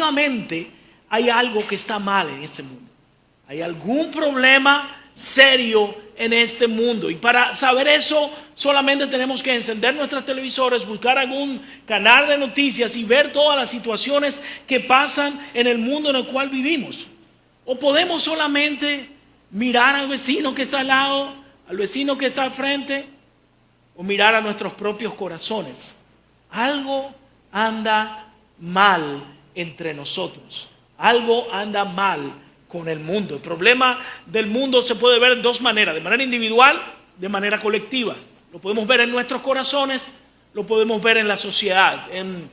definitivamente hay algo que está mal en este mundo. Hay algún problema serio en este mundo. Y para saber eso, solamente tenemos que encender nuestros televisores, buscar algún canal de noticias y ver todas las situaciones que pasan en el mundo en el cual vivimos. O podemos solamente mirar al vecino que está al lado, al vecino que está al frente, o mirar a nuestros propios corazones. Algo anda mal entre nosotros. Algo anda mal con el mundo. El problema del mundo se puede ver de dos maneras: de manera individual, de manera colectiva. Lo podemos ver en nuestros corazones, lo podemos ver en la sociedad, en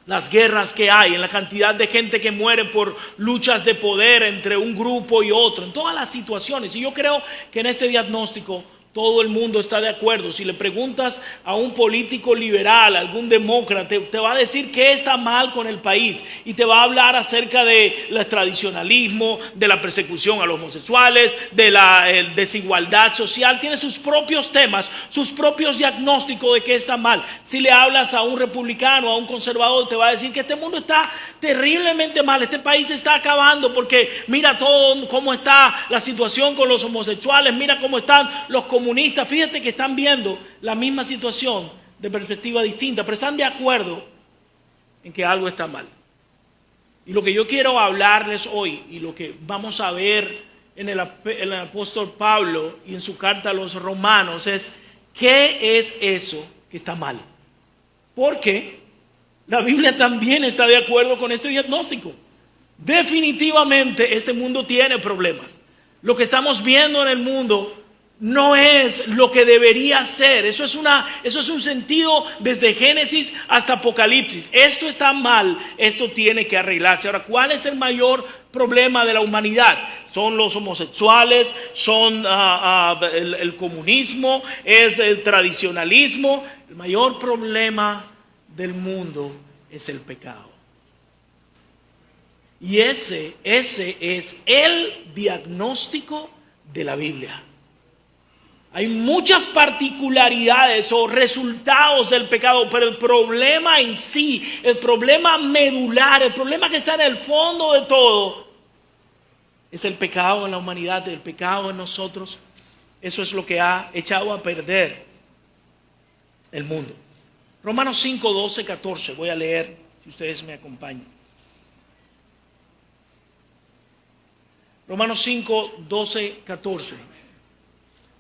las guerras que hay, en la cantidad de gente que muere por luchas de poder entre un grupo y otro, en todas las situaciones. Y yo creo que en este diagnóstico todo el mundo está de acuerdo. Si le preguntas a un político liberal, a algún demócrata, te va a decir qué está mal con el país y te va a hablar acerca del tradicionalismo, de la persecución a los homosexuales, de la desigualdad social. Tiene sus propios temas, sus propios diagnósticos de qué está mal. Si le hablas a un republicano, a un conservador, te va a decir que este mundo está terriblemente mal, este país se está acabando porque mira todo cómo está la situación con los homosexuales, mira cómo están los comunistas. Fíjate que están viendo la misma situación de perspectiva distinta, pero están de acuerdo en que algo está mal. Y lo que yo quiero hablarles hoy, y lo que vamos a ver en el apóstol Pablo y en su carta a los romanos, es ¿qué es eso que está mal? Porque la Biblia también está de acuerdo con este diagnóstico. Definitivamente este mundo tiene problemas. Lo que estamos viendo en el mundo no es lo que debería ser. Eso es un sentido desde Génesis hasta Apocalipsis. Esto está mal, esto tiene que arreglarse. Ahora, ¿cuál es el mayor problema de la humanidad? Son los homosexuales, son el comunismo, es el tradicionalismo. El mayor problema del mundo es el pecado. Y ese es el diagnóstico de la Biblia. Hay muchas particularidades o resultados del pecado, pero el problema en sí, el problema medular, el problema que está en el fondo de todo, es el pecado en la humanidad, el pecado en nosotros. Eso es lo que ha echado a perder el mundo. Romanos 5, 12, 14, voy a leer, si ustedes me acompañan. Romanos 5, 12, 14.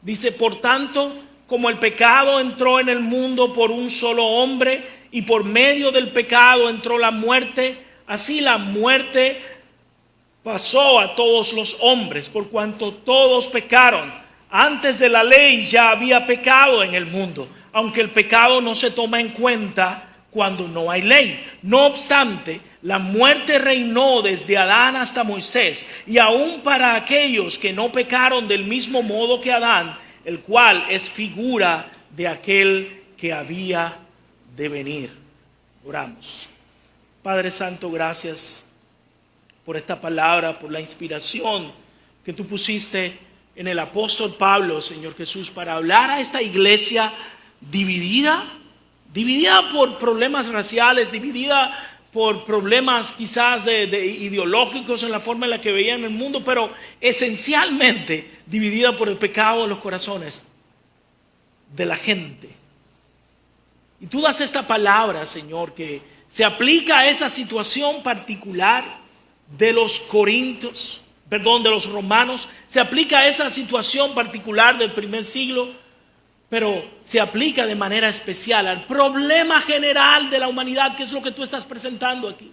Dice: por tanto, como el pecado entró en el mundo por un solo hombre, y por medio del pecado entró la muerte, así la muerte pasó a todos los hombres, por cuanto todos pecaron. Antes de la ley ya había pecado en el mundo, aunque el pecado no se toma en cuenta cuando no hay ley. No obstante, la muerte reinó desde Adán hasta Moisés, y aún para aquellos que no pecaron del mismo modo que Adán, el cual es figura de aquel que había de venir. Oramos. Padre Santo, gracias por esta palabra, por la inspiración que tú pusiste en el apóstol Pablo, Señor Jesús, para hablar a esta iglesia dividida por problemas raciales, dividida por problemas quizás de ideológicos en la forma en la que veían el mundo, pero esencialmente dividida por el pecado en los corazones de la gente. Y tú das esta palabra, Señor, que se aplica a esa situación particular de los de los romanos, se aplica a esa situación particular del primer siglo, pero se aplica de manera especial al problema general de la humanidad, que es lo que tú estás presentando aquí,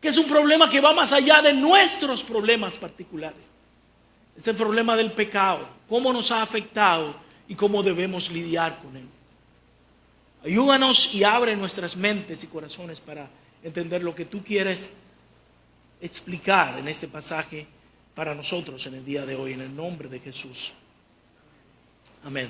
que es un problema que va más allá de nuestros problemas particulares. Es el problema del pecado, cómo nos ha afectado y cómo debemos lidiar con él. Ayúdanos y abre nuestras mentes y corazones para entender lo que tú quieres explicar en este pasaje para nosotros en el día de hoy, en el nombre de Jesús. Amén.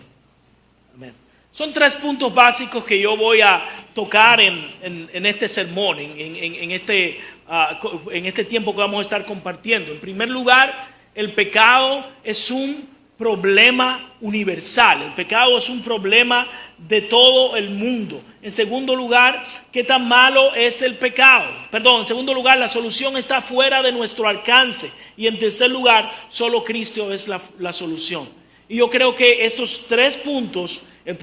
Amén. Son 3 puntos básicos que yo voy a tocar en este sermón, en este tiempo que vamos a estar compartiendo. En primer lugar, el pecado es un problema universal. El pecado es un problema de todo el mundo. En segundo lugar, ¿qué tan malo es el pecado? Perdón, en segundo lugar, la solución está fuera de nuestro alcance. Y en tercer lugar, solo Cristo es la solución. Y yo creo que estos tres puntos, el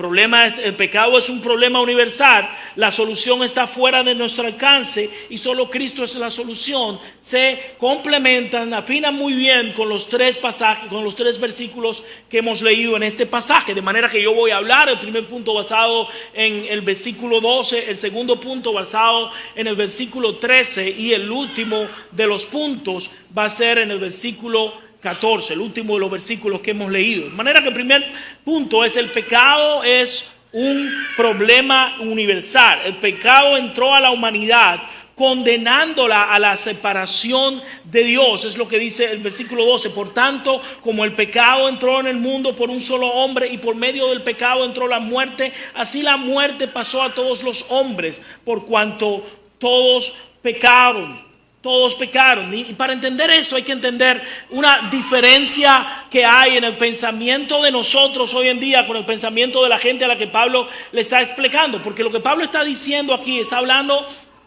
pecado es un problema universal, la solución está fuera de nuestro alcance y solo Cristo es la solución, se complementan, afinan muy bien con los tres pasajes, con los tres versículos que hemos leído en este pasaje. De manera que yo voy a hablar el primer punto basado en el versículo 12, el segundo punto basado en el versículo 13 y el último de los puntos va a ser en el versículo 14, el último de los versículos que hemos leído. De manera que el primer punto es: el pecado es un problema universal. El pecado entró a la humanidad condenándola a la separación de Dios. Es lo que dice el versículo 12. Por tanto, como el pecado entró en el mundo por un solo hombre y por medio del pecado entró la muerte, así la muerte pasó a todos los hombres por cuanto todos pecaron. Todos pecaron. Y para entender esto hay que entender una diferencia que hay en el pensamiento de nosotros hoy en día con el pensamiento de la gente a la que Pablo le está explicando. Porque lo que Pablo está diciendo aquí, está hablando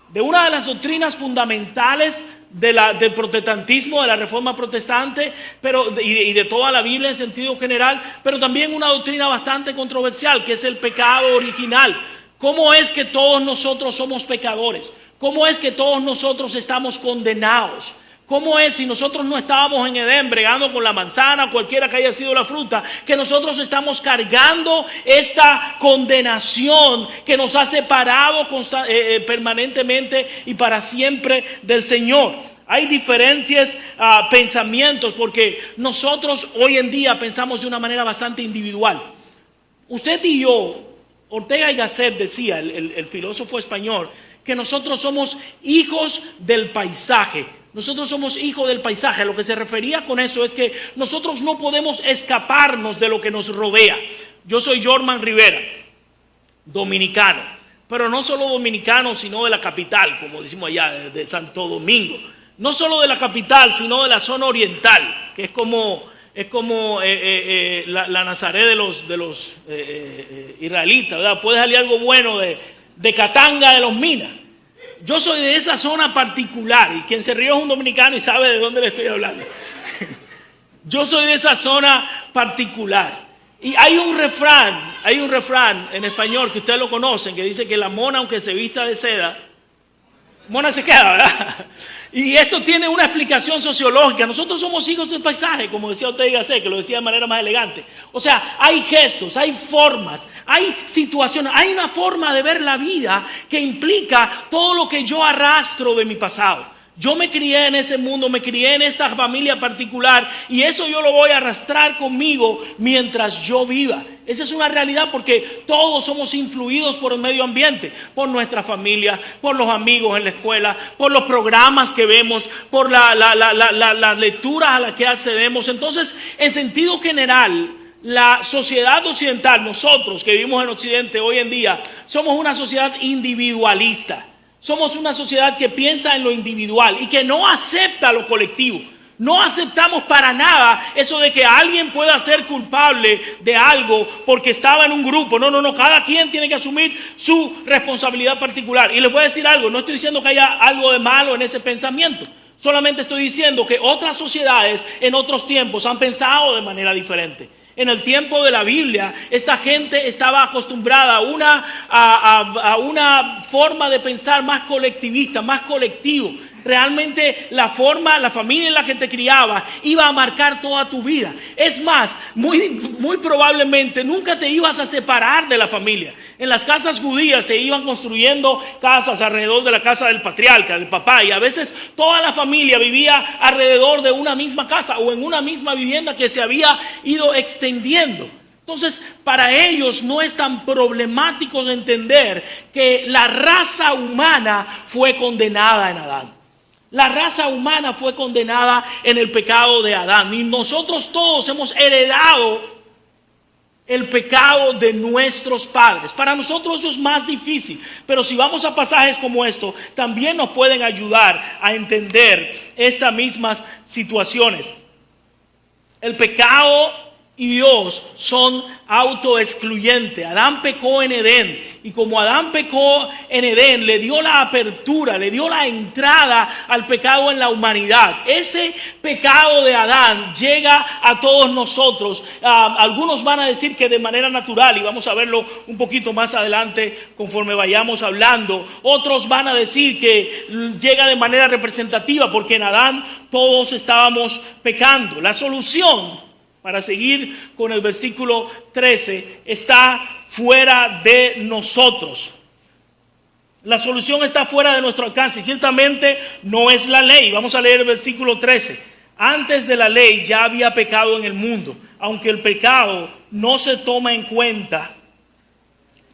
de una de las doctrinas fundamentales del protestantismo, de la reforma protestante, y de toda la Biblia en sentido general, pero también una doctrina bastante controversial, que es el pecado original. ¿Cómo es que todos nosotros somos pecadores? ¿Cómo es que todos nosotros estamos condenados? ¿Cómo es, si nosotros no estábamos en Edén bregando con la manzana, cualquiera que haya sido la fruta, que nosotros estamos cargando esta condenación que nos ha separado permanentemente y para siempre del Señor? Hay diferentes pensamientos, porque nosotros hoy en día pensamos de una manera bastante individual. Usted y yo, Ortega y Gasset decía, el filósofo español, que nosotros somos hijos del paisaje. Nosotros somos hijos del paisaje. Lo que se refería con eso es que nosotros no podemos escaparnos de lo que nos rodea. Yo soy Jorman Rivera, dominicano, pero no solo dominicano, sino de la capital, como decimos allá, de Santo Domingo. No solo de la capital, sino de la zona oriental, que es como la Nazaret de los israelitas, ¿verdad? Puede salir algo bueno de Katanga de los Minas. Yo soy de esa zona particular, y quien se ríe es un dominicano y sabe de dónde le estoy hablando. Yo soy de esa zona particular. Y hay un refrán en español que ustedes lo conocen, que dice que la mona, aunque se vista de seda, mona se queda, ¿verdad? Y esto tiene una explicación sociológica. Nosotros somos hijos del paisaje, como decía Ortega y Gasset, que lo decía de manera más elegante. O sea, hay gestos, hay formas, hay situaciones, hay una forma de ver la vida que implica todo lo que yo arrastro de mi pasado. Yo me crié en ese mundo, me crié en esta familia particular, y eso yo lo voy a arrastrar conmigo mientras yo viva. Esa es una realidad, porque todos somos influidos por el medio ambiente, por nuestra familia, por los amigos en la escuela, por los programas que vemos, por las lecturas a las que accedemos. Entonces, en sentido general, la sociedad occidental, nosotros que vivimos en Occidente hoy en día, somos una sociedad individualista. Somos una sociedad que piensa en lo individual y que no acepta lo colectivo. No aceptamos para nada eso de que alguien pueda ser culpable de algo porque estaba en un grupo. No, cada quien tiene que asumir su responsabilidad particular. Y les voy a decir algo, no estoy diciendo que haya algo de malo en ese pensamiento. Solamente estoy diciendo que otras sociedades en otros tiempos han pensado de manera diferente. En el tiempo de la Biblia, esta gente estaba acostumbrada a una forma de pensar más colectivista, más colectivo. Realmente la familia en la que te criabas iba a marcar toda tu vida. Es más, muy probablemente nunca te ibas a separar de la familia. En las casas judías se iban construyendo casas alrededor de la casa del patriarca, del papá, y a veces toda la familia vivía alrededor de una misma casa o en una misma vivienda que se había ido extendiendo. Entonces, para ellos no es tan problemático de entender que la raza humana fue condenada en Adán. La raza humana fue condenada en el pecado de Adán, y nosotros todos hemos heredado el pecado de nuestros padres. Para nosotros eso es más difícil, pero si vamos a pasajes como esto, también nos pueden ayudar a entender estas mismas situaciones. El pecado y Dios son autoexcluyentes. Adán pecó en Edén Y como Adán pecó en Edén, le dio la apertura, le dio la entrada al pecado en la humanidad. Ese pecado de Adán llega a todos nosotros. Algunos van a decir que de manera natural, y vamos a verlo un poquito más adelante conforme vayamos hablando. Otros van a decir que llega de manera representativa, porque en Adán todos estábamos pecando. La solución, para seguir con el versículo 13, está fuera de nosotros. La solución está fuera de nuestro alcance y ciertamente no es la ley. Vamos a leer el versículo 13. Antes de la ley ya había pecado en el mundo, aunque el pecado no se toma en cuenta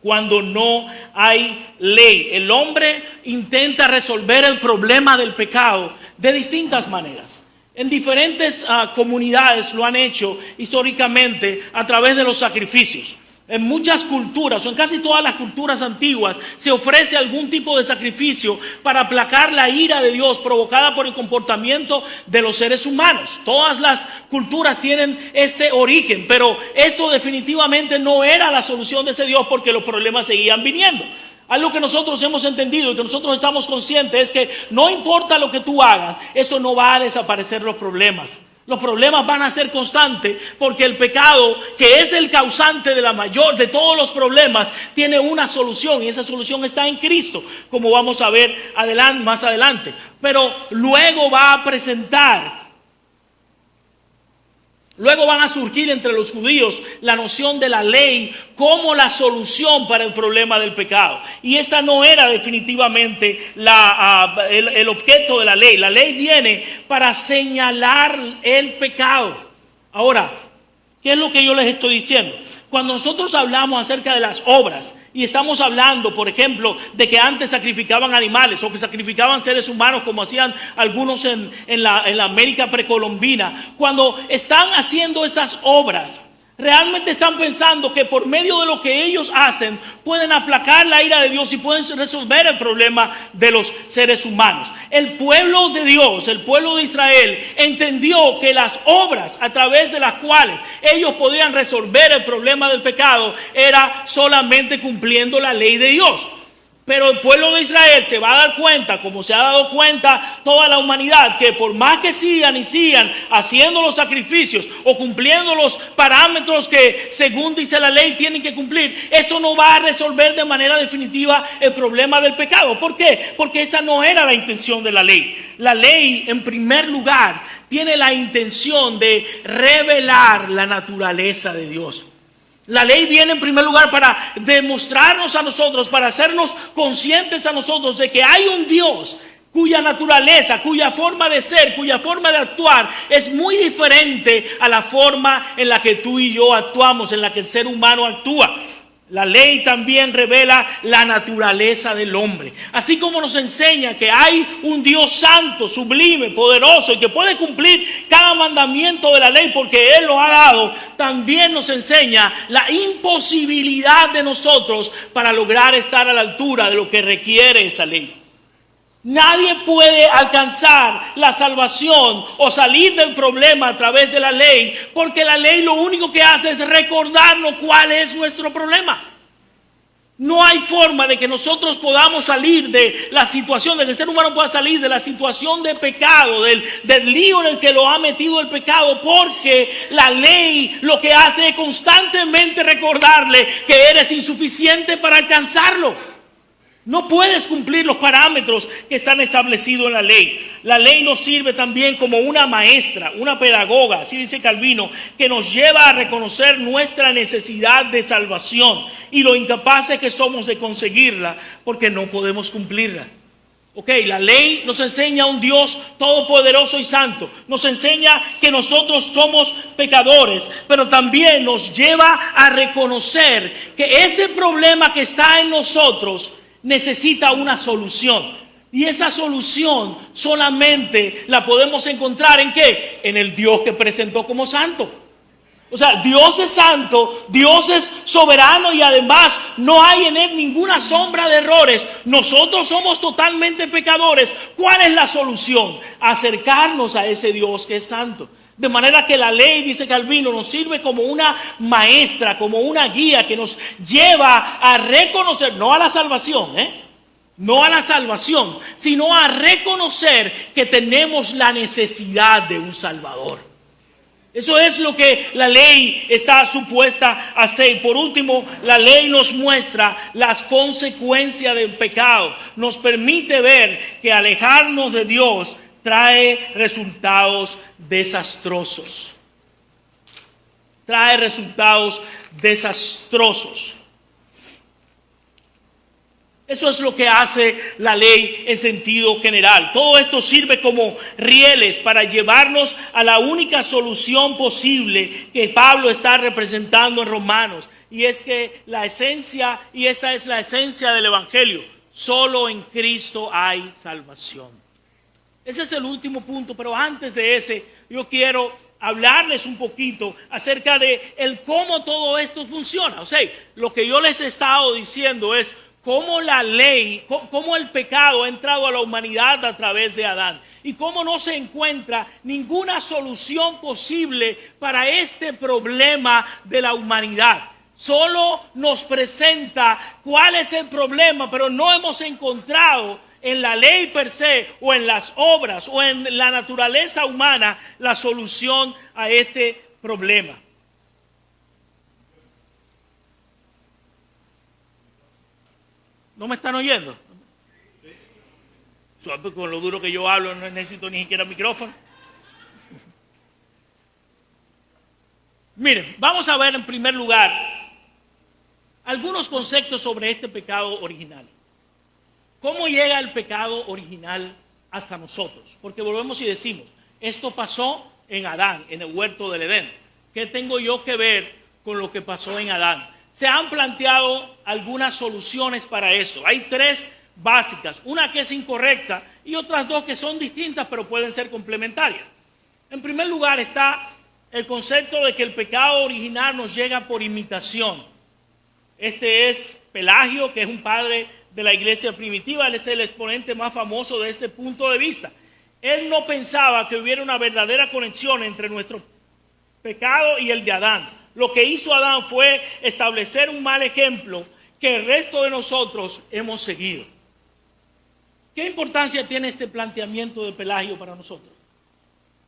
cuando no hay ley. El hombre intenta resolver el problema del pecado de distintas maneras. En diferentes comunidades lo han hecho históricamente a través de los sacrificios. En muchas culturas, o en casi todas las culturas antiguas, se ofrece algún tipo de sacrificio para aplacar la ira de Dios provocada por el comportamiento de los seres humanos. Todas las culturas tienen este origen, pero esto definitivamente no era la solución de ese Dios, porque los problemas seguían viniendo. Algo que nosotros hemos entendido y que nosotros estamos conscientes es que no importa lo que tú hagas, eso no va a desaparecer los problemas. Los problemas van a ser constantes porque el pecado, que es el causante de todos los problemas, tiene una solución, y esa solución está en Cristo, como vamos a ver más adelante. Pero luego van a surgir entre los judíos la noción de la ley como la solución para el problema del pecado. Y esta no era definitivamente el objeto de la ley. La ley viene para señalar el pecado. Ahora, ¿qué es lo que yo les estoy diciendo? Cuando nosotros hablamos acerca de las obras, y estamos hablando, por ejemplo, de que antes sacrificaban animales o que sacrificaban seres humanos, como hacían algunos en la América precolombina. Cuando están haciendo estas obras, realmente están pensando que por medio de lo que ellos hacen pueden aplacar la ira de Dios y pueden resolver el problema de los seres humanos. El pueblo de Dios, el pueblo de Israel, entendió que las obras a través de las cuales ellos podían resolver el problema del pecado era solamente cumpliendo la ley de Dios. Pero el pueblo de Israel se va a dar cuenta, como se ha dado cuenta toda la humanidad, que por más que sigan haciendo los sacrificios o cumpliendo los parámetros que según dice la ley tienen que cumplir, esto no va a resolver de manera definitiva el problema del pecado. ¿Por qué? Porque esa no era la intención de la ley. La ley, en primer lugar, tiene la intención de revelar la naturaleza de Dios. La ley viene en primer lugar para demostrarnos a nosotros, para hacernos conscientes a nosotros de que hay un Dios cuya naturaleza, cuya forma de ser, cuya forma de actuar es muy diferente a la forma en la que tú y yo actuamos, en la que el ser humano actúa. La ley también revela la naturaleza del hombre. Así como nos enseña que hay un Dios santo, sublime, poderoso y que puede cumplir cada mandamiento de la ley porque Él lo ha dado, también nos enseña la imposibilidad de nosotros para lograr estar a la altura de lo que requiere esa ley. Nadie puede alcanzar la salvación o salir del problema a través de la ley, porque la ley lo único que hace es recordarnos cuál es nuestro problema. No hay forma de que nosotros podamos salir de la situación, de que el ser humano pueda salir de la situación de pecado, del lío en el que lo ha metido el pecado, porque la ley lo que hace es constantemente recordarle que eres insuficiente para alcanzarlo. No puedes cumplir los parámetros que están establecidos en la ley. La ley nos sirve también como una maestra, una pedagoga, así dice Calvino, que nos lleva a reconocer nuestra necesidad de salvación y lo incapaces que somos de conseguirla porque no podemos cumplirla. La ley nos enseña a un Dios todopoderoso y santo. Nos enseña que nosotros somos pecadores, pero también nos lleva a reconocer que ese problema que está en nosotros necesita una solución. Y esa solución solamente la podemos encontrar ¿en qué? En el Dios que presentó como santo. O sea, Dios es santo, Dios es soberano y además no hay en Él ninguna sombra de errores. Nosotros somos totalmente pecadores. ¿Cuál es la solución? Acercarnos a ese Dios que es santo. De manera que la ley, dice Calvino, nos sirve como una maestra, como una guía que nos lleva a reconocer, no a la salvación, no a la salvación, sino a reconocer que tenemos la necesidad de un Salvador. Eso es lo que la ley está supuesta a hacer. Por último, la ley nos muestra las consecuencias del pecado. Nos permite ver que alejarnos de Dios trae resultados desastrosos. Trae resultados desastrosos. Eso es lo que hace la ley en sentido general. Todo esto sirve como rieles para llevarnos a la única solución posible que Pablo está representando en Romanos. Y es que la esencia, y esta es la esencia del Evangelio, solo en Cristo hay salvación. Ese es el último punto, pero antes de ese, yo quiero hablarles un poquito acerca de el cómo todo esto funciona. O sea, lo que yo les he estado diciendo es cómo la ley, cómo el pecado ha entrado a la humanidad a través de Adán y cómo no se encuentra ninguna solución posible para este problema de la humanidad. Solo nos presenta cuál es el problema, pero no hemos encontrado en la ley per se o en las obras o en la naturaleza humana la solución a este problema. ¿No me están oyendo? Con lo duro que yo hablo no necesito ni siquiera micrófono. Miren, vamos a ver en primer lugar algunos conceptos sobre este pecado original. ¿Cómo llega el pecado original hasta nosotros? Porque volvemos y decimos, esto pasó en Adán, en el huerto del Edén. ¿Qué tengo yo que ver con lo que pasó en Adán? Se han planteado algunas soluciones para esto. Hay tres básicas, una que es incorrecta y otras dos que son distintas pero pueden ser complementarias. En primer lugar está el concepto de que el pecado original nos llega por imitación. Este es Pelagio, que es un padre de la iglesia primitiva. Él es el exponente más famoso de este punto de vista. Él no pensaba que hubiera una verdadera conexión entre nuestro pecado y el de Adán. Lo que hizo Adán fue establecer un mal ejemplo que el resto de nosotros hemos seguido. ¿Qué importancia tiene este planteamiento de Pelagio para nosotros?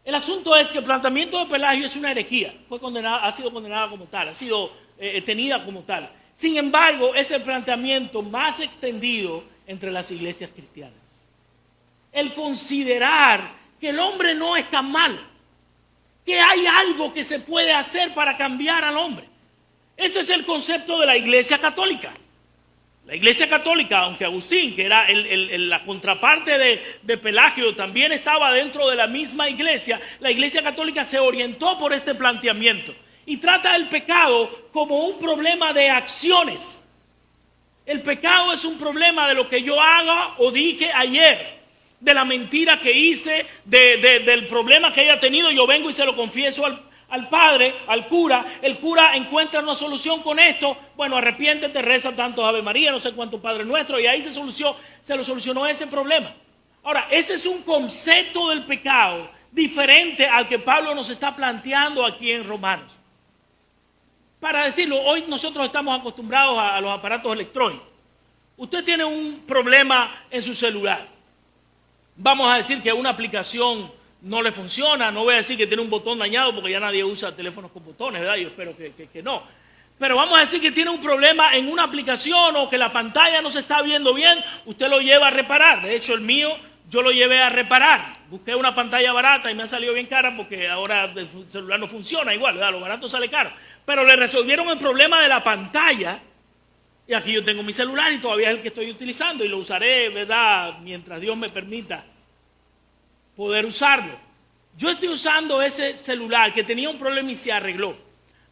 El asunto es que el planteamiento de Pelagio es una herejía. Ha sido condenada como tal, ha sido tenida como tal. Sin embargo, es el planteamiento más extendido entre las iglesias cristianas. El considerar que el hombre no es tan malo, que hay algo que se puede hacer para cambiar al hombre. Ese es el concepto de la iglesia católica. La iglesia católica, aunque Agustín, que era la contraparte de Pelagio, también estaba dentro de la misma iglesia, la iglesia católica se orientó por este planteamiento y trata el pecado como un problema de acciones. El pecado es un problema de lo que yo haga o dije ayer, de la mentira que hice, del problema que haya tenido. Yo vengo y se lo confieso al padre, al cura. El cura encuentra una solución con esto. Bueno, arrepiéntete, reza tantos Ave María, no sé cuántos Padre Nuestro, y ahí se lo solucionó ese problema. Ahora, este es un concepto del pecado diferente al que Pablo nos está planteando aquí en Romanos. Para decirlo, hoy nosotros estamos acostumbrados a los aparatos electrónicos. Usted tiene un problema en su celular. Vamos a decir que una aplicación no le funciona. No voy a decir que tiene un botón dañado porque ya nadie usa teléfonos con botones, ¿verdad? Yo espero que no. Pero vamos a decir que tiene un problema en una aplicación o que la pantalla no se está viendo bien. Usted lo lleva a reparar. De hecho, el mío yo lo llevé a reparar. Busqué una pantalla barata y me ha salido bien cara porque ahora el celular no funciona igual, ¿verdad? Lo barato sale caro. Pero le resolvieron el problema de la pantalla. Y aquí yo tengo mi celular y todavía es el que estoy utilizando y lo usaré, ¿verdad? Mientras Dios me permita poder usarlo. Yo estoy usando ese celular que tenía un problema y se arregló.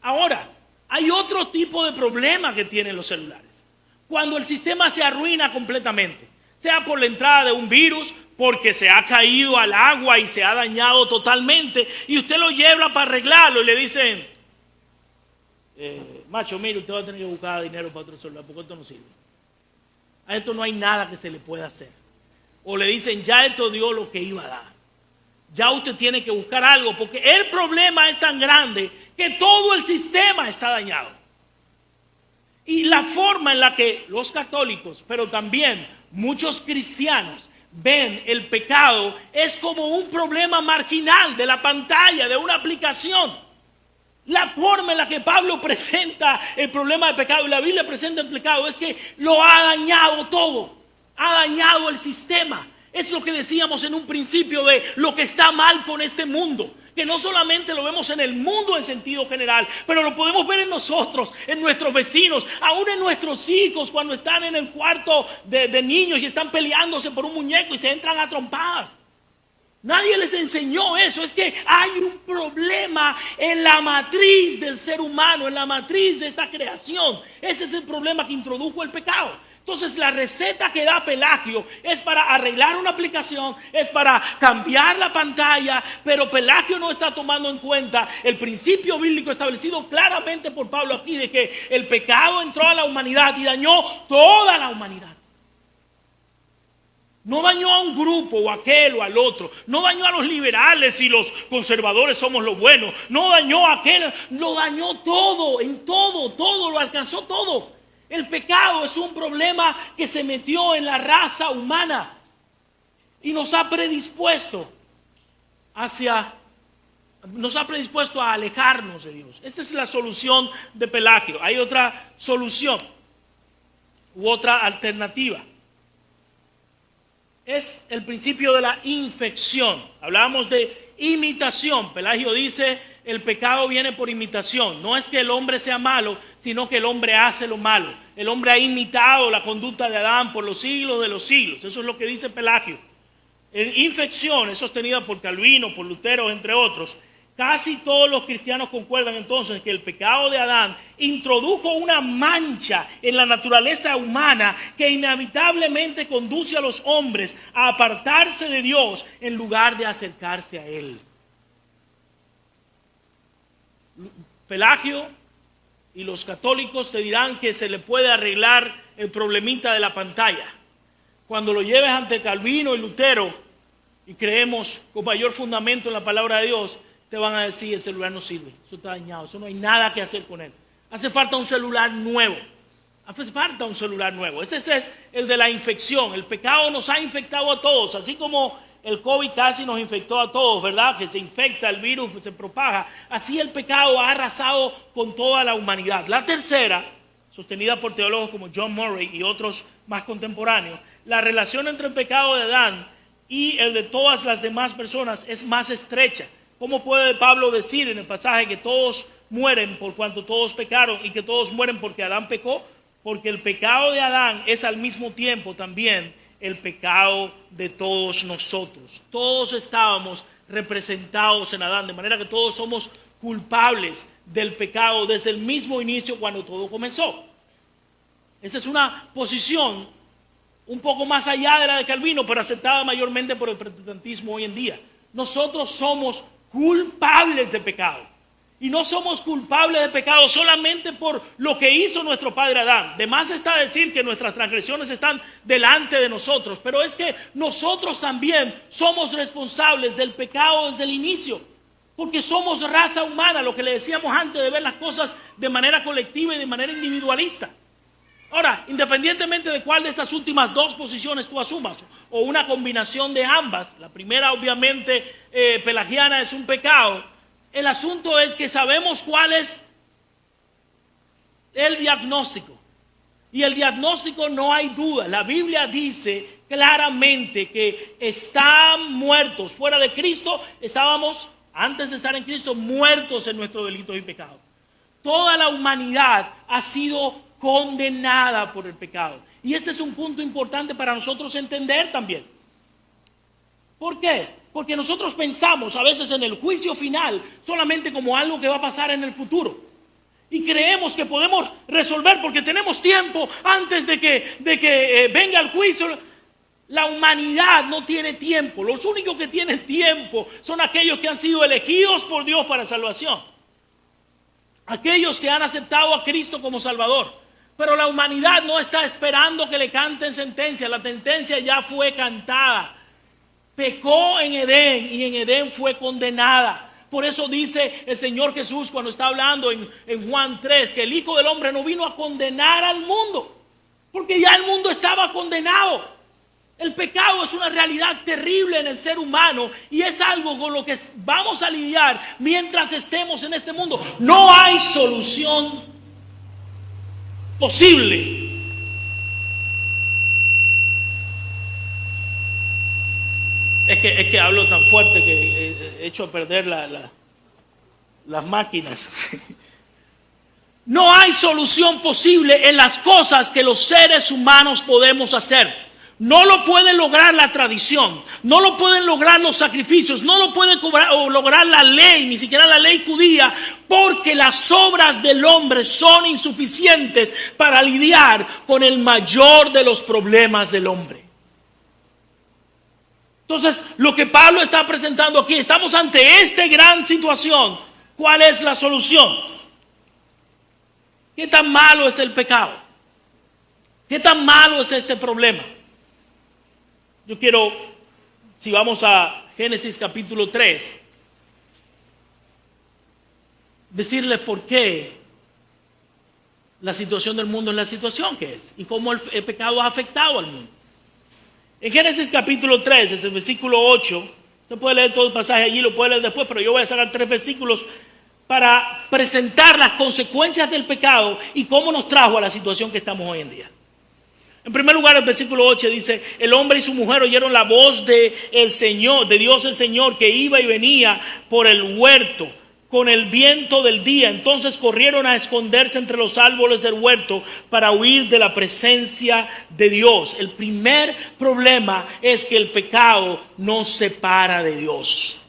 Ahora, hay otro tipo de problema que tienen los celulares. Cuando el sistema se arruina completamente, sea por la entrada de un virus, porque se ha caído al agua y se ha dañado totalmente, y usted lo lleva para arreglarlo y le dicen, macho, mire, usted va a tener que buscar dinero para otro celular porque esto no sirve. A esto no hay nada que se le pueda hacer. O le dicen, ya esto dio lo que iba a dar. ya usted tiene que buscar algo, porque el problema es tan grande que todo el sistema está dañado. Y la forma en la que los católicos, pero también muchos cristianos, ven el pecado es como un problema marginal de la pantalla, de una aplicación. La forma en la que Pablo presenta el problema del pecado y la Biblia presenta el pecado es que lo ha dañado todo, ha dañado el sistema. Es lo que decíamos en un principio de lo que está mal con este mundo, que no solamente lo vemos en el mundo en sentido general, pero lo podemos ver en nosotros, en nuestros vecinos, aún en nuestros hijos cuando están en el cuarto de niños y están peleándose por un muñeco y se entran a trompadas. Nadie les enseñó eso. Es que hay un problema en la matriz del ser humano, en la matriz de esta creación. Ese es el problema que introdujo el pecado. Entonces la receta que da Pelagio es para arreglar una aplicación, es para cambiar la pantalla, pero Pelagio no está tomando en cuenta el principio bíblico establecido claramente por Pablo aquí de que el pecado entró a la humanidad y dañó toda la humanidad. No dañó a un grupo o a aquel o al otro. No dañó a los liberales y los conservadores somos los buenos. No dañó a aquel, lo dañó todo, en todo, todo, lo alcanzó todo. El pecado es un problema que se metió en la raza humana y nos ha predispuesto a alejarnos de Dios. Esta es la solución de Pelagio. Hay otra solución u otra alternativa. Es el principio de la infección. Hablábamos de imitación. Pelagio dice: el pecado viene por imitación. No es que el hombre sea malo, sino que el hombre hace lo malo. El hombre ha imitado la conducta de Adán por los siglos de los siglos. Eso es lo que dice Pelagio. Infección es sostenida por Calvino, por Lutero, entre otros. Casi todos los cristianos concuerdan entonces que el pecado de Adán introdujo una mancha en la naturaleza humana que inevitablemente conduce a los hombres a apartarse de Dios en lugar de acercarse a Él. Pelagio y los católicos te dirán que se le puede arreglar el problemita de la pantalla. Cuando lo lleves ante Calvino y Lutero y creemos con mayor fundamento en la palabra de Dios, te van a decir: el celular no sirve, eso está dañado, eso no hay nada que hacer con él. Hace falta un celular nuevo. Hace falta un celular nuevo. Este es el de la infección. El pecado nos ha infectado a todos, así como el COVID casi nos infectó a todos, ¿verdad? Que se infecta, el virus se propaga. Así el pecado ha arrasado con toda la humanidad. La tercera, sostenida por teólogos como John Murray y otros más contemporáneos, la relación entre el pecado de Adán y el de todas las demás personas es más estrecha. ¿Cómo puede Pablo decir en el pasaje que todos mueren por cuanto todos pecaron y que todos mueren porque Adán pecó? Porque el pecado de Adán es al mismo tiempo también el pecado de todos nosotros. Todos estábamos representados en Adán, de manera que todos somos culpables del pecado desde el mismo inicio cuando todo comenzó. Esta es una posición un poco más allá de la de Calvino, pero aceptada mayormente por el protestantismo hoy en día. Nosotros somos culpables de pecado. Y no somos culpables de pecado solamente por lo que hizo nuestro padre Adán. De más está decir que nuestras transgresiones están delante de nosotros, pero es que nosotros también somos responsables del pecado desde el inicio, porque somos raza humana, lo que le decíamos antes de ver las cosas de manera colectiva y de manera individualista. Ahora, independientemente de cuál de estas últimas dos posiciones tú asumas, o una combinación de ambas, la primera obviamente pelagiana es un pecado, el asunto es que sabemos cuál es el diagnóstico. Y el diagnóstico no hay duda. La Biblia dice claramente que están muertos. Fuera de Cristo estábamos, antes de estar en Cristo, muertos en nuestros delitos y pecados. Toda la humanidad ha sido condenada por el pecado. Y este es un punto importante para nosotros entender también. ¿Por qué? Porque nosotros pensamos a veces en el juicio final solamente como algo que va a pasar en el futuro. Y creemos que podemos resolver porque tenemos tiempo antes de que venga el juicio. La humanidad no tiene tiempo. Los únicos que tienen tiempo son aquellos que han sido elegidos por Dios para salvación. Aquellos que han aceptado a Cristo como Salvador. Pero la humanidad no está esperando que le canten sentencia. La sentencia ya fue cantada. pecó en Edén y en Edén fue condenada. Por eso dice el Señor Jesús cuando está hablando en Juan 3 que el Hijo del Hombre no vino a condenar al mundo, porque ya el mundo estaba condenado. El pecado es una realidad terrible en el ser humano y es algo con lo que vamos a lidiar mientras estemos en este mundo. No hay solución posible. Es que hablo tan fuerte que he hecho a perder las máquinas. No hay solución posible en las cosas que los seres humanos podemos hacer. No lo puede lograr la tradición, no lo pueden lograr los sacrificios, no lo puede lograr la ley, ni siquiera la ley judía, porque las obras del hombre son insuficientes para lidiar con el mayor de los problemas del hombre. Entonces, lo que Pablo está presentando aquí, estamos ante esta gran situación. ¿Cuál es la solución? ¿Qué tan malo es el pecado? ¿Qué tan malo es este problema? Yo quiero, si vamos a Génesis capítulo 3, decirles por qué la situación del mundo es la situación que es y cómo el pecado ha afectado al mundo. En Génesis capítulo 3, es el versículo 8, usted puede leer todo el pasaje allí, lo puede leer después, pero yo voy a sacar 3 versículos para presentar las consecuencias del pecado y cómo nos trajo a la situación que estamos hoy en día. En primer lugar, el versículo 8 dice: el hombre y su mujer oyeron la voz de el Señor, de Dios el Señor, que iba y venía por el huerto con el viento del día. Entonces corrieron a esconderse entre los árboles del huerto para huir de la presencia de Dios. El primer problema es que el pecado nos separa de Dios.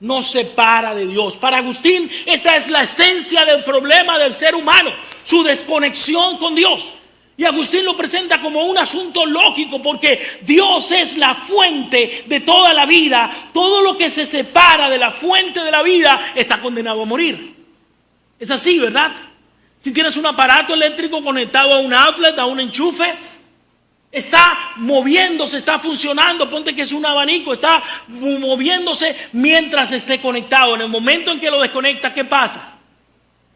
Nos separa de Dios. Para Agustín, esta es la esencia del problema del ser humano, su desconexión con Dios. Y Agustín lo presenta como un asunto lógico, porque Dios es la fuente de toda la vida. Todo lo que se separa de la fuente de la vida está condenado a morir. Es así, ¿verdad? Si tienes un aparato eléctrico conectado a un outlet, a un enchufe, está moviéndose, está funcionando. Ponte que es un abanico, está moviéndose mientras esté conectado. En el momento en que lo desconecta, ¿qué pasa?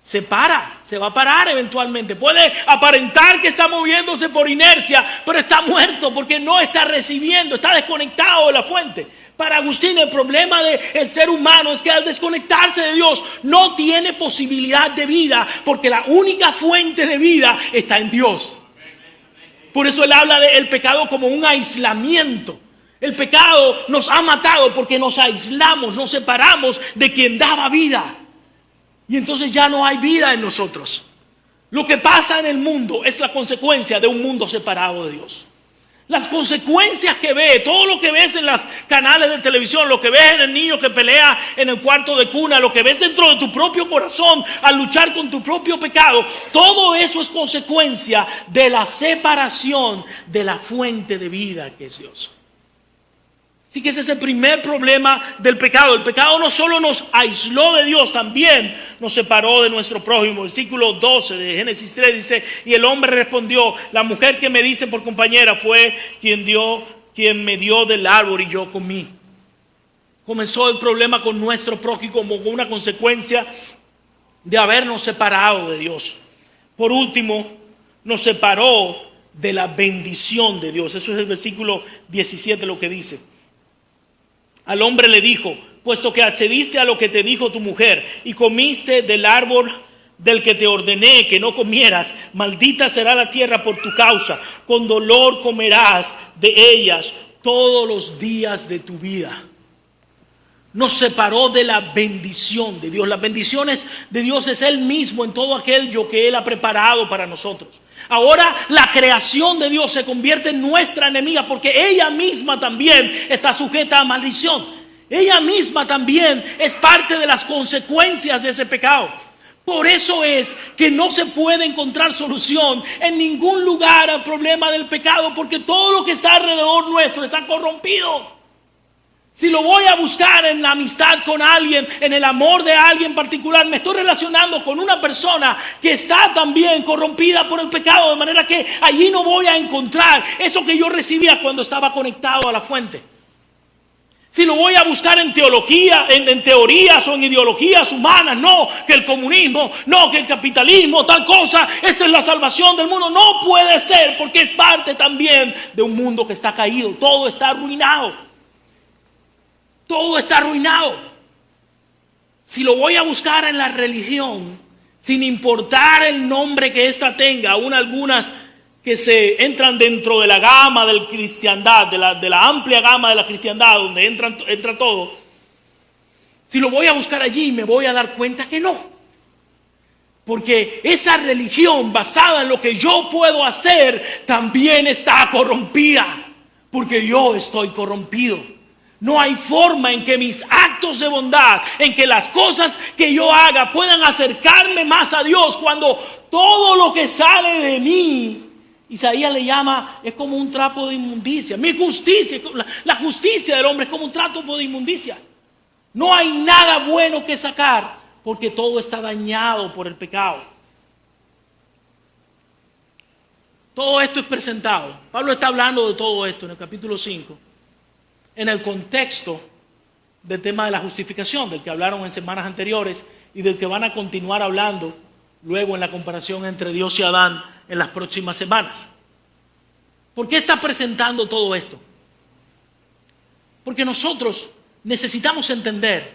Se para, se va a parar eventualmente. Puede aparentar que está moviéndose por inercia, pero está muerto porque no está recibiendo, está desconectado de la fuente. Para Agustín, el problema del ser humano es que al desconectarse de Dios no tiene posibilidad de vida, porque la única fuente de vida está en Dios. Por eso él habla del pecado como un aislamiento. El pecado nos ha matado porque nos aislamos, nos separamos de quien daba vida. Y entonces ya no hay vida en nosotros. Lo que pasa en el mundo es la consecuencia de un mundo separado de Dios. Las consecuencias que ves, todo lo que ves en los canales de televisión, lo que ves en el niño que pelea en el cuarto de cuna, lo que ves dentro de tu propio corazón al luchar con tu propio pecado, todo eso es consecuencia de la separación de la fuente de vida que es Dios. Así que ese es el primer problema del pecado. El pecado no solo nos aisló de Dios, también nos separó de nuestro prójimo. El versículo 12 de Génesis 3 dice: y el hombre respondió: la mujer que me dice por compañera fue quien me dio del árbol y yo comí. Comenzó el problema con nuestro prójimo como una consecuencia de habernos separado de Dios. Por último, nos separó de la bendición de Dios. Eso es el versículo 17 lo que dice. Al hombre le dijo: puesto que accediste a lo que te dijo tu mujer y comiste del árbol del que te ordené que no comieras, maldita será la tierra por tu causa, con dolor comerás de ellas todos los días de tu vida. Nos separó de la bendición de Dios. Las bendiciones de Dios es Él mismo en todo aquello que Él ha preparado para nosotros. Ahora la creación de Dios se convierte en nuestra enemiga, porque ella misma también está sujeta a maldición. Ella misma también es parte de las consecuencias de ese pecado. Por eso es que no se puede encontrar solución en ningún lugar al problema del pecado, porque todo lo que está alrededor nuestro está corrompido. Si lo voy a buscar en la amistad con alguien, en el amor de alguien particular, me estoy relacionando con una persona que está también corrompida por el pecado, de manera que allí no voy a encontrar eso que yo recibía cuando estaba conectado a la fuente. Si lo voy a buscar en teología, en teorías o en ideologías humanas, no, que el comunismo, no, que el capitalismo, tal cosa, esta es la salvación del mundo. No puede ser, porque es parte también de un mundo que está caído. Todo está arruinado. Todo está arruinado. Si lo voy a buscar en la religión, sin importar el nombre que ésta tenga, aún algunas que se entran dentro de la gama del cristiandad, de la amplia gama de la cristiandad, donde entra todo. Si lo voy a buscar allí, me voy a dar cuenta que no. Porque esa religión basada en lo que yo puedo hacer también está corrompida. Porque yo estoy corrompido. No hay forma en que mis actos de bondad, en que las cosas que yo haga puedan acercarme más a Dios, cuando todo lo que sale de mí, Isaías le llama, es como un trapo de inmundicia. Mi justicia, la justicia del hombre es como un trapo de inmundicia. No hay nada bueno que sacar, porque todo está dañado por el pecado. Todo esto es presentado. Pablo está hablando de todo esto en el capítulo 5, en el contexto del tema de la justificación, del que hablaron en semanas anteriores y del que van a continuar hablando luego en la comparación entre Dios y Adán en las próximas semanas. ¿Por qué está presentando todo esto? Porque nosotros necesitamos entender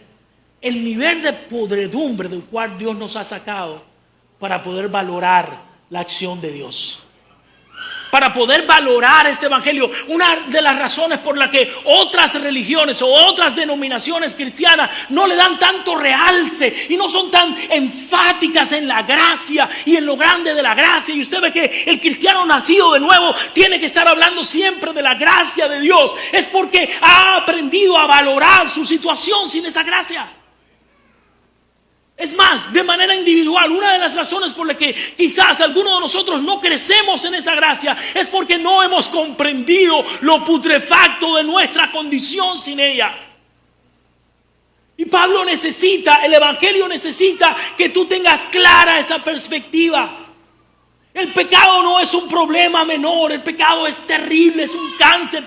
el nivel de podredumbre del cual Dios nos ha sacado para poder valorar la acción de Dios. Para poder valorar este evangelio. Una de las razones por las que otras religiones o otras denominaciones cristianas no le dan tanto realce y no son tan enfáticas en la gracia y en lo grande de la gracia. Y usted ve que el cristiano nacido de nuevo tiene que estar hablando siempre de la gracia de Dios. Es porque ha aprendido a valorar su situación sin esa gracia. Es más, de manera individual, una de las razones por las que quizás algunos de nosotros no crecemos en esa gracia es porque no hemos comprendido lo putrefacto de nuestra condición sin ella. Y Pablo necesita, el evangelio necesita que tú tengas clara esa perspectiva. El pecado no es un problema menor, el pecado es terrible, es un cáncer,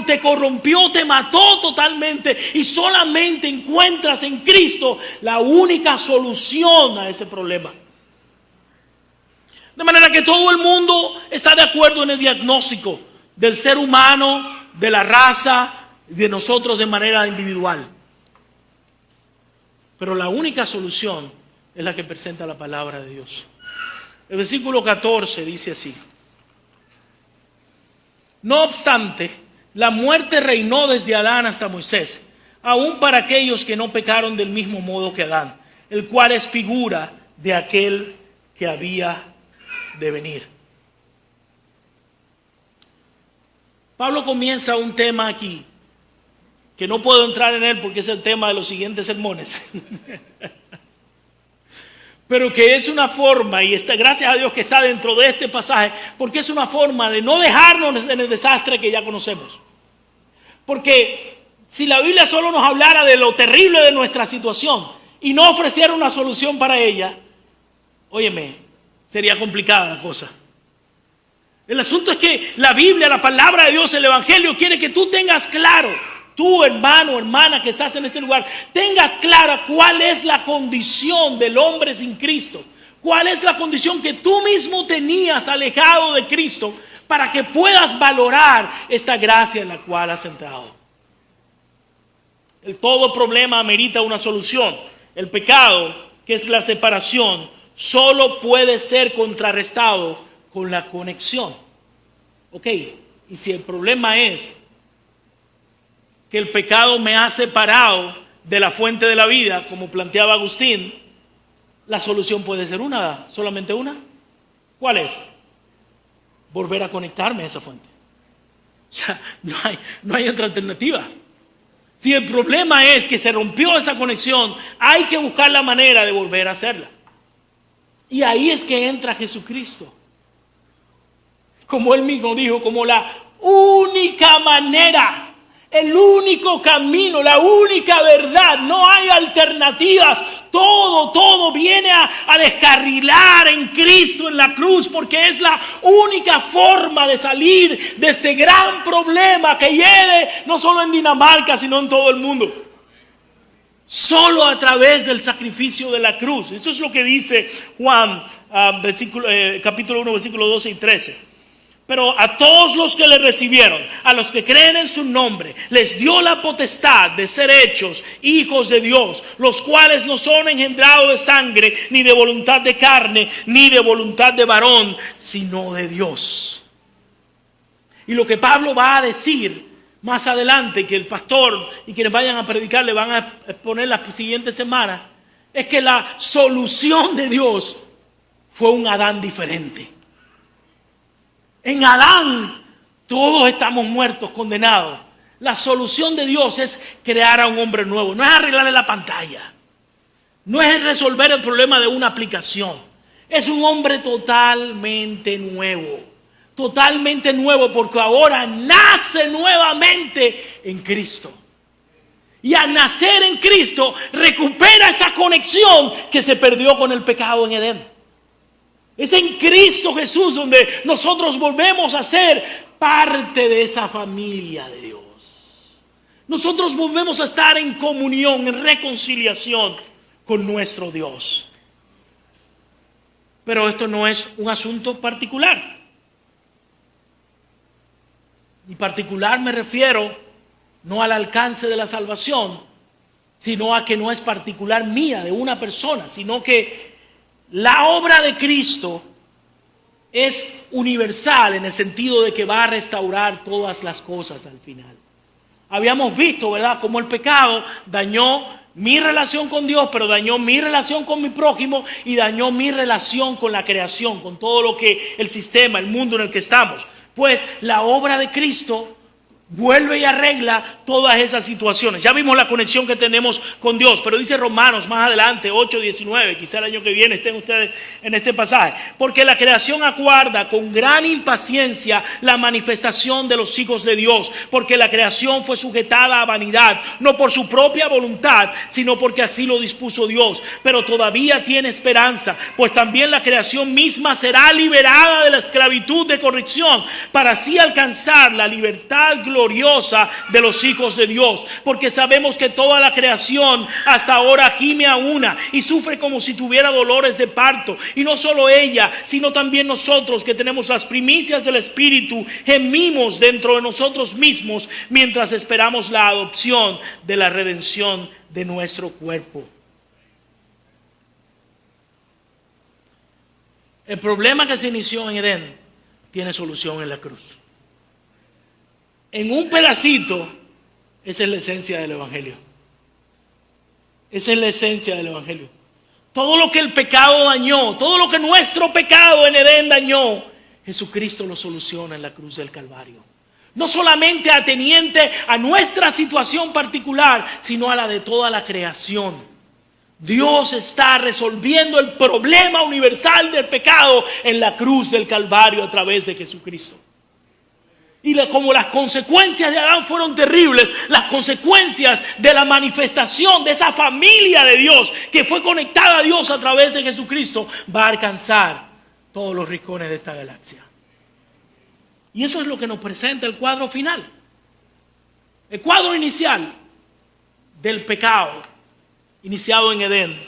te corrompió, te mató totalmente, y solamente encuentras en Cristo la única solución a ese problema. De manera que todo el mundo está de acuerdo en el diagnóstico del ser humano, de la raza, de nosotros de manera individual. Pero la única solución es la que presenta la palabra de Dios. El versículo 14 dice así: no obstante, la muerte reinó desde Adán hasta Moisés, aún para aquellos que no pecaron del mismo modo que Adán, el cual es figura de aquel que había de venir. Pablo comienza un tema aquí, que no puedo entrar en él porque es el tema de los siguientes sermones. Pero que es una forma, y gracias a Dios que está dentro de este pasaje, porque es una forma de no dejarnos en el desastre que ya conocemos. Porque si la Biblia solo nos hablara de lo terrible de nuestra situación y no ofreciera una solución para ella, óyeme, sería complicada la cosa. El asunto es que la Biblia, la palabra de Dios, el evangelio, quiere que tú tengas claro, tú, hermano, hermana, que estás en este lugar, tengas clara cuál es la condición del hombre sin Cristo. Cuál es la condición que tú mismo tenías alejado de Cristo, para que puedas valorar esta gracia en la cual has entrado. El todo problema amerita una solución. El pecado, que es la separación, solo puede ser contrarrestado con la conexión. Ok, y si el problema es que el pecado me ha separado de la fuente de la vida, como planteaba Agustín, la solución puede ser una, solamente una. ¿Cuál es? Volver a conectarme a esa fuente. O sea, no hay otra alternativa. Si el problema es que se rompió esa conexión, hay que buscar la manera de volver a hacerla. Y ahí es que entra Jesucristo. Como él mismo dijo, como la única manera, el único camino, la única verdad. No hay alternativas. todo viene a descarrilar en Cristo, en la cruz, porque es la única forma de salir de este gran problema que hiede no solo en Dinamarca, sino en todo el mundo. Solo a través del sacrificio de la cruz. Eso es lo que dice Juan, capítulo 1, versículo 12 y 13. Pero a todos los que le recibieron, a los que creen en su nombre, les dio la potestad de ser hechos hijos de Dios, los cuales no son engendrados de sangre, ni de voluntad de carne, ni de voluntad de varón, sino de Dios. Y lo que Pablo va a decir más adelante, que el pastor y quienes vayan a predicar le van a exponer la siguiente semana, es que la solución de Dios fue un Adán diferente. En Adán todos estamos muertos, condenados. La solución de Dios es crear a un hombre nuevo. No es arreglarle la pantalla. No es resolver el problema de una aplicación. Es un hombre totalmente nuevo. Totalmente nuevo, porque ahora nace nuevamente en Cristo. Y al nacer en Cristo recupera esa conexión que se perdió con el pecado en Edén. Es en Cristo Jesús donde nosotros volvemos a ser parte de esa familia de Dios. Nosotros volvemos a estar en comunión, en reconciliación con nuestro Dios. Pero esto no es un asunto particular. Y particular me refiero no al alcance de la salvación, sino a que no es particular mía, de una persona, sino que la obra de Cristo es universal en el sentido de que va a restaurar todas las cosas al final. Habíamos visto, ¿verdad?, cómo el pecado dañó mi relación con Dios, pero dañó mi relación con mi prójimo y dañó mi relación con la creación, con todo lo que el sistema, el mundo en el que estamos. Pues la obra de Cristo vuelve y arregla todas esas situaciones. Ya vimos la conexión que tenemos con Dios, pero dice Romanos más adelante, 8:19, quizá el año que viene estén ustedes en este pasaje. Porque la creación aguarda con gran impaciencia la manifestación de los hijos de Dios, porque la creación fue sujetada a vanidad, no por su propia voluntad, sino porque así lo dispuso Dios. Pero todavía tiene esperanza, pues también la creación misma será liberada de la esclavitud de corrección, para así alcanzar la libertad gloriosa de los hijos de Dios. Porque sabemos que toda la creación hasta ahora gime a una y sufre como si tuviera dolores de parto, y no solo ella, sino también nosotros, que tenemos las primicias del Espíritu, gemimos dentro de nosotros mismos mientras esperamos la adopción de la redención de nuestro cuerpo. El problema que se inició en Edén tiene solución en la cruz. En un pedacito, esa es la esencia del Evangelio. Esa es la esencia del Evangelio. Todo lo que el pecado dañó, todo lo que nuestro pecado en Edén dañó, Jesucristo lo soluciona en la cruz del Calvario. No solamente ateniente a nuestra situación particular, sino a la de toda la creación. Dios está resolviendo el problema universal del pecado en la cruz del Calvario a través de Jesucristo. Y como las consecuencias de Adán fueron terribles, las consecuencias de la manifestación de esa familia de Dios que fue conectada a Dios a través de Jesucristo va a alcanzar todos los rincones de esta galaxia. Y eso es lo que nos presenta el cuadro final. El cuadro inicial del pecado iniciado en Edén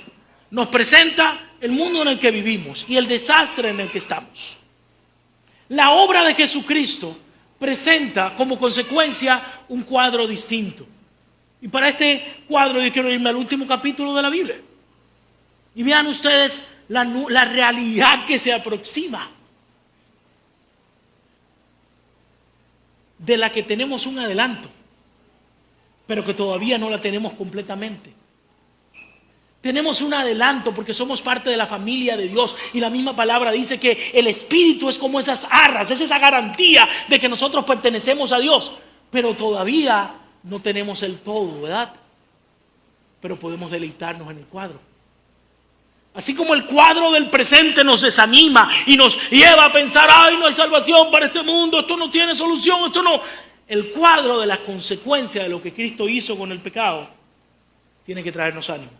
nos presenta el mundo en el que vivimos y el desastre en el que estamos. La obra de Jesucristo presenta como consecuencia un cuadro distinto. Y para este cuadro yo quiero irme al último capítulo de la Biblia. Y vean ustedes la realidad que se aproxima, de la que tenemos un adelanto, pero que todavía no la tenemos completamente. Tenemos un adelanto porque somos parte de la familia de Dios, y la misma palabra dice que el Espíritu es como esas arras, es esa garantía de que nosotros pertenecemos a Dios, pero todavía no tenemos el todo, ¿verdad? Pero podemos deleitarnos en el cuadro. Así como el cuadro del presente nos desanima y nos lleva a pensar, ay, no hay salvación para este mundo, esto no tiene solución, esto no. El cuadro de las consecuencias de lo que Cristo hizo con el pecado tiene que traernos ánimo.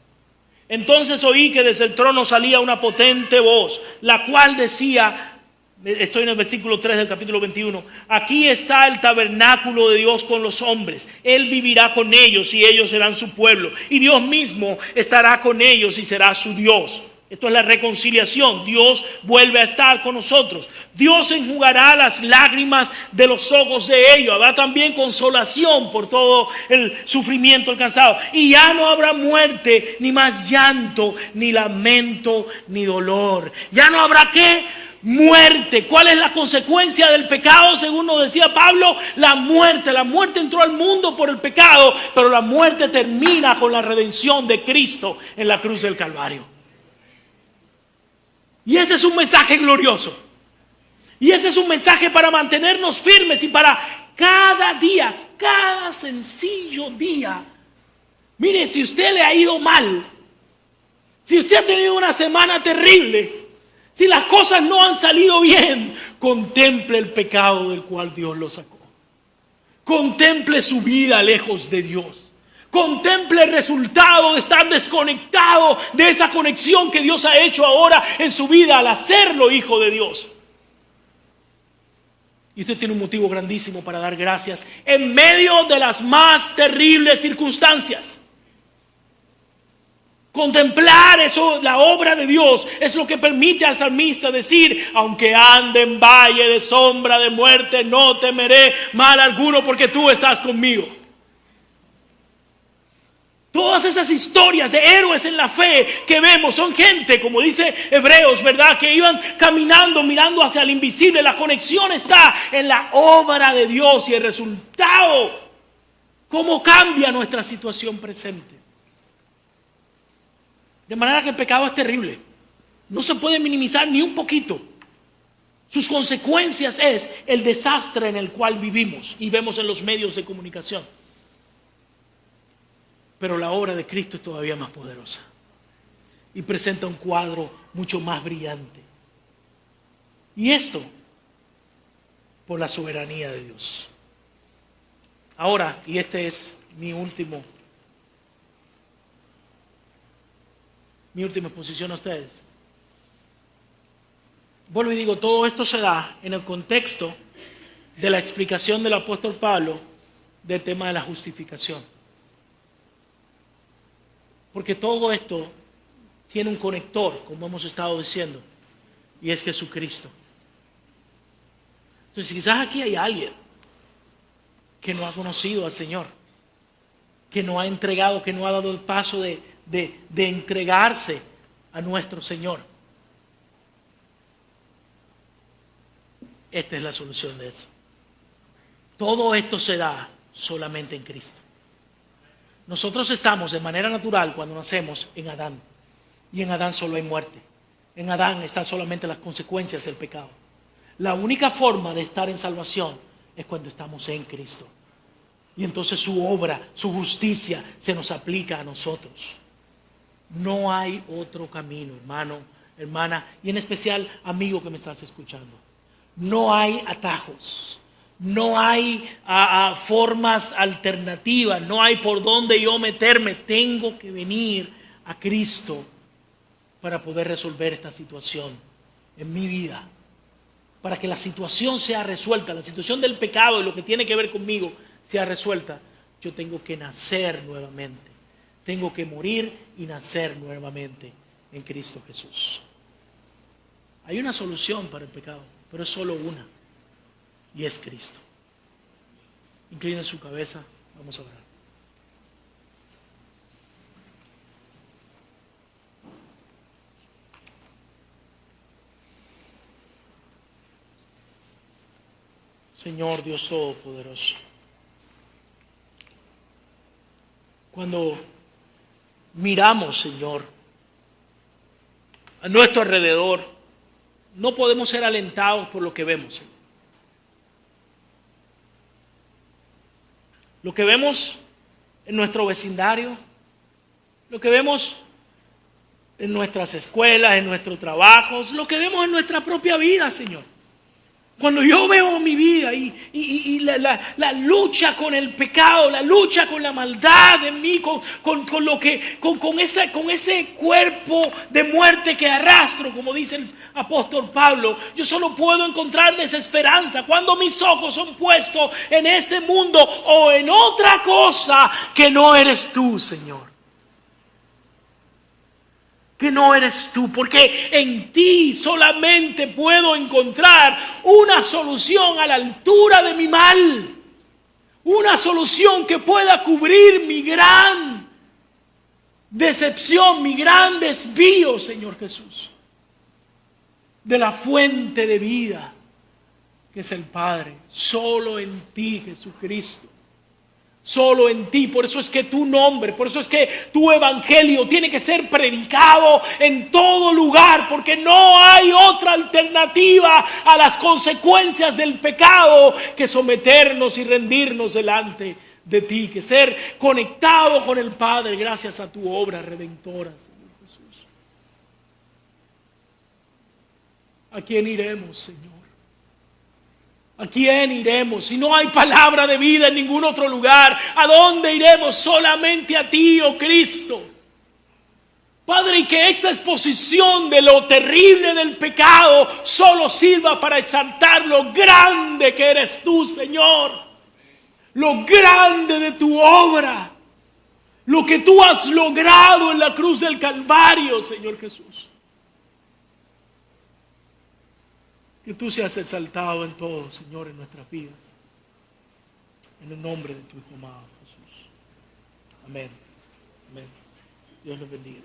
Entonces oí que desde el trono salía una potente voz, la cual decía, estoy en el versículo 3 del capítulo 21, aquí está el tabernáculo de Dios con los hombres. Él vivirá con ellos y ellos serán su pueblo. Y Dios mismo estará con ellos y será su Dios. Esto es la reconciliación. Dios vuelve a estar con nosotros. Dios enjugará las lágrimas de los ojos de ellos. Habrá también consolación por todo el sufrimiento alcanzado. Y ya no habrá muerte, ni más llanto, ni lamento, ni dolor. Ya no habrá ¿qué? Muerte. ¿Cuál es la consecuencia del pecado? Según nos decía Pablo, la muerte. La muerte entró al mundo por el pecado, pero la muerte termina con la redención de Cristo en la cruz del Calvario. Y ese es un mensaje glorioso. Y ese es un mensaje para mantenernos firmes y para cada día, cada sencillo día. Mire, si usted le ha ido mal, si usted ha tenido una semana terrible, si las cosas no han salido bien, contemple el pecado del cual Dios lo sacó. Contemple su vida lejos de Dios. Contemple el resultado de estar desconectado de esa conexión que Dios ha hecho ahora en su vida al hacerlo hijo de Dios. Y usted tiene un motivo grandísimo para dar gracias en medio de las más terribles circunstancias. Contemplar eso, la obra de Dios, es lo que permite al salmista decir: aunque ande en valle de sombra de muerte, no temeré mal alguno, porque tú estás conmigo. Todas esas historias de héroes en la fe que vemos son gente, como dice Hebreos, ¿verdad? Que iban caminando, mirando hacia el invisible. La conexión está en la obra de Dios y el resultado, cómo cambia nuestra situación presente. De manera que el pecado es terrible. No se puede minimizar ni un poquito. Sus consecuencias es el desastre en el cual vivimos y vemos en los medios de comunicación. Pero la obra de Cristo es todavía más poderosa y presenta un cuadro mucho más brillante. Y esto por la soberanía de Dios. Ahora, y este es mi última exposición a ustedes. Vuelvo y digo, todo esto se da en el contexto de la explicación del apóstol Pablo del tema de la justificación. Porque todo esto tiene un conector, como hemos estado diciendo, y es Jesucristo. Entonces, quizás aquí hay alguien que no ha conocido al Señor, que no ha entregado, que no ha dado el paso de entregarse a nuestro Señor. Esta es la solución de eso. Todo esto se da solamente en Cristo. Nosotros estamos de manera natural cuando nacemos en Adán. Y en Adán solo hay muerte. En Adán están solamente las consecuencias del pecado. La única forma de estar en salvación es cuando estamos en Cristo. Y entonces su obra, su justicia se nos aplica a nosotros. No hay otro camino, hermano, hermana, y en especial amigo que me estás escuchando. No hay atajos. No hay formas alternativas, no hay por dónde yo meterme. Tengo que venir a Cristo para poder resolver esta situación en mi vida. Para que la situación sea resuelta, la situación del pecado y lo que tiene que ver conmigo sea resuelta, yo tengo que nacer nuevamente. Tengo que morir y nacer nuevamente en Cristo Jesús. Hay una solución para el pecado, pero es solo una. Y es Cristo. Inclinen su cabeza, vamos a orar. Señor Dios Todopoderoso, cuando miramos, Señor, a nuestro alrededor, no podemos ser alentados por lo que vemos, Señor. Lo que vemos en nuestro vecindario, lo que vemos en nuestras escuelas, en nuestros trabajos, lo que vemos en nuestra propia vida, Señor. Cuando yo veo mi vida y la lucha con el pecado, la lucha con la maldad en mí, con ese cuerpo de muerte que arrastro, como dice el apóstol Pablo, yo solo puedo encontrar desesperanza cuando mis ojos son puestos en este mundo o en otra cosa que no eres tú, Señor. Que no eres tú, porque en ti solamente puedo encontrar una solución a la altura de mi mal, una solución que pueda cubrir mi gran decepción, mi gran desvío, Señor Jesús, de la fuente de vida que es el Padre. Solo en ti, Jesucristo. Solo en ti. Por eso es que tu nombre, por eso es que tu evangelio tiene que ser predicado en todo lugar, porque no hay otra alternativa a las consecuencias del pecado que someternos y rendirnos delante de ti, que ser conectado con el Padre gracias a tu obra redentora, Señor Jesús. ¿A quién iremos, Señor? ¿A quién iremos? Si no hay palabra de vida en ningún otro lugar, ¿a dónde iremos? Solamente a ti, oh Cristo. Padre, y que esta exposición de lo terrible del pecado solo sirva para exaltar lo grande que eres tú, Señor. Lo grande de tu obra. Lo que tú has logrado en la cruz del Calvario, Señor Jesús. Que tú seas exaltado en todo, Señor, en nuestras vidas. En el nombre de tu Hijo amado, Jesús. Amén. Amén. Dios los bendiga.